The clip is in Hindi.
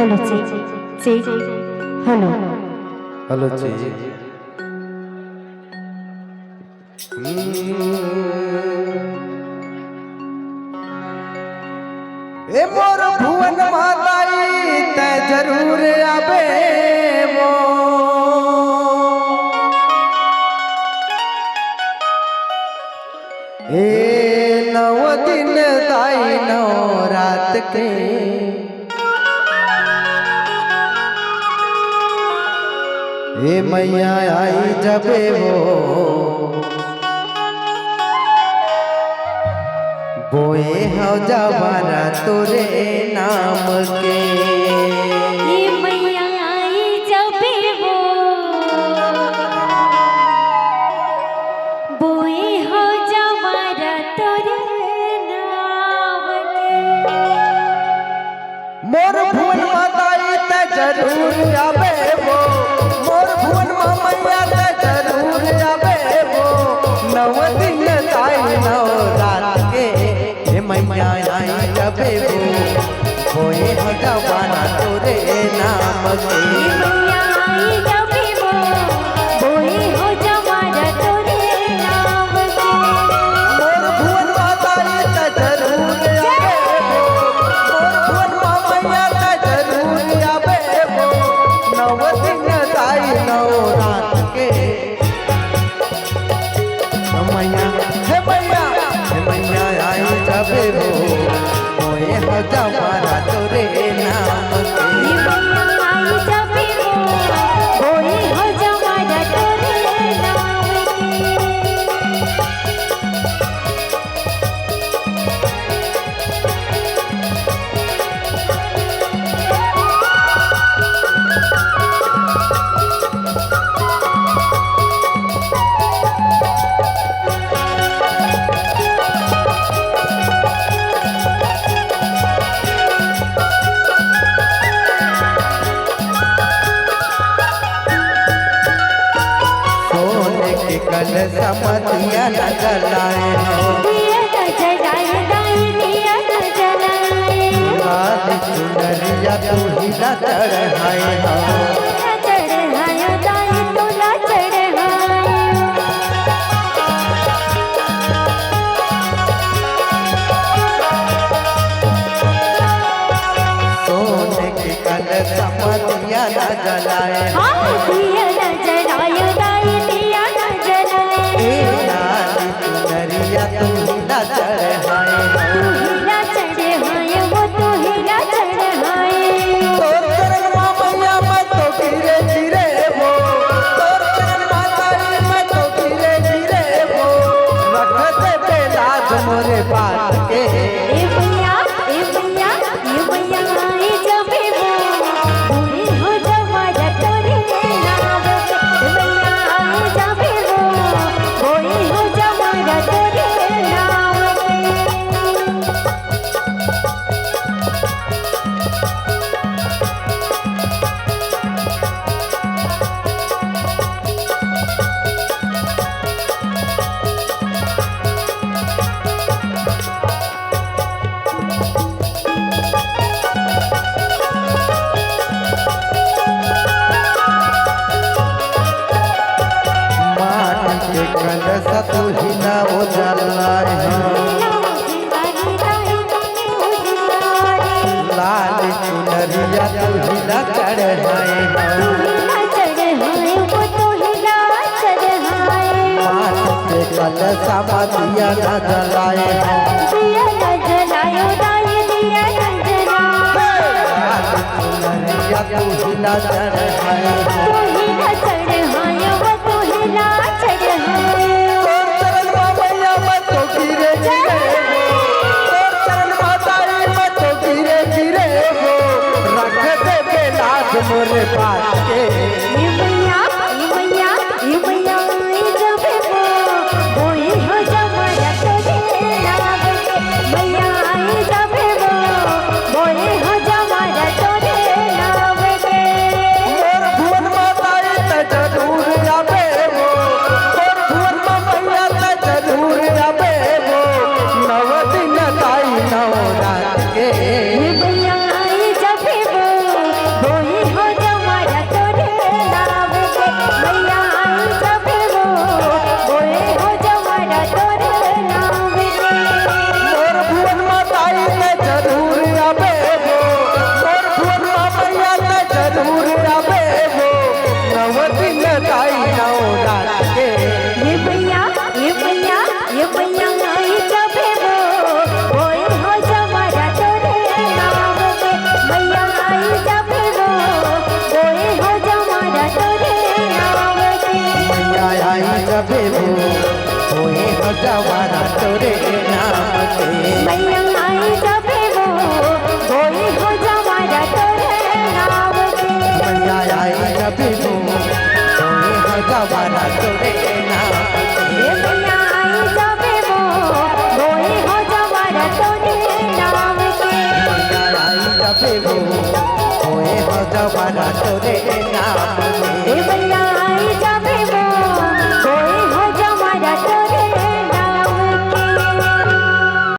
हेलो ची ची हेलो हेलो ची ए मोर भुवन माताई ते जरूर आबे वो ए नव दिन दाई नौ रात के ए मैया आई जबे वो बोए हो जवाना तोरे नाम के ये मैया आई जबे वो बोए हो जवारा तोरे नाम के मोर भुवन माताई ते जरूर आबे वो मोर भुवन मैया ते जरूर आबे वो नव दिन ताई नौ रात के हे मैया आई जबे वो बोए हो जवाना तोरे नाम के मैया आई जबे वो बोए हो जवारा तोरे नाम के मोर भुवन माताई ते जरूर आबे वो मोर भुवन मैया ते जरूर आबे वो नव दिन ताई नौ रात के मैया हे मैया हे मैया आई जबे वो मोए हो जवाना तोरे नाम के मैया आई जबे वो बोए हो जवारा तोरे नाम सोने के कल समतिया न जलाए हो दिया न जलाए दाई दिया न जलाए लाल चुनरिया तू ही न चढ़ाए हो न चढ़ाया दाई तोला चढ़ाया सोने के कल समतिया न जलाए हो हाँ दिया न जलाए दाई दिया न जलाए लाल चुनरिया तू ही न चढ़ाए हो तू ही न चढ़ाए वो तू ही न चढ़ाए तोर चरण मैया मैं तो गिरे गिरे वो तोर चरण माताई मैं तो गिरे गिरे वो रख दे बेलाज मोरे बात के ए मैया आई जबे वो बोए हो जवारा तोरे नाम के मैया आई जबे वो बोए हो जवारा तोरे नाम के माटी के कलश तू ही ना उजलाए हो लाल चुनरिया तू ही ना चढ़ाए हो माटी के कलश मतिया न जलाए हो लाल चुनरिया तू ही ना चढ़ाए हो तोर चरण मैया मैं तो गिरे गिरे वो तोर चरण माताई मैं तो गिरे गिरे वो रख दे बेलाज मोरे बात के मोर भुवन माताई ते जरूर आबे वो मोर भुवन मैया ते जरूर आबे वो नव दिन ताई नौ रात के मैया आई जबे वो जवारा तोरे नाम के मैया आई जाबे वो कोई हो जवारा तोरे नाम के मैया आई जबे वो कोई हो जवारा तोरे नाम के मैया आई जाबे वो कोई हो जवारा तोरे नाम के मैया आई जबे वो कोई हो जवारा तोरे नाम के मैया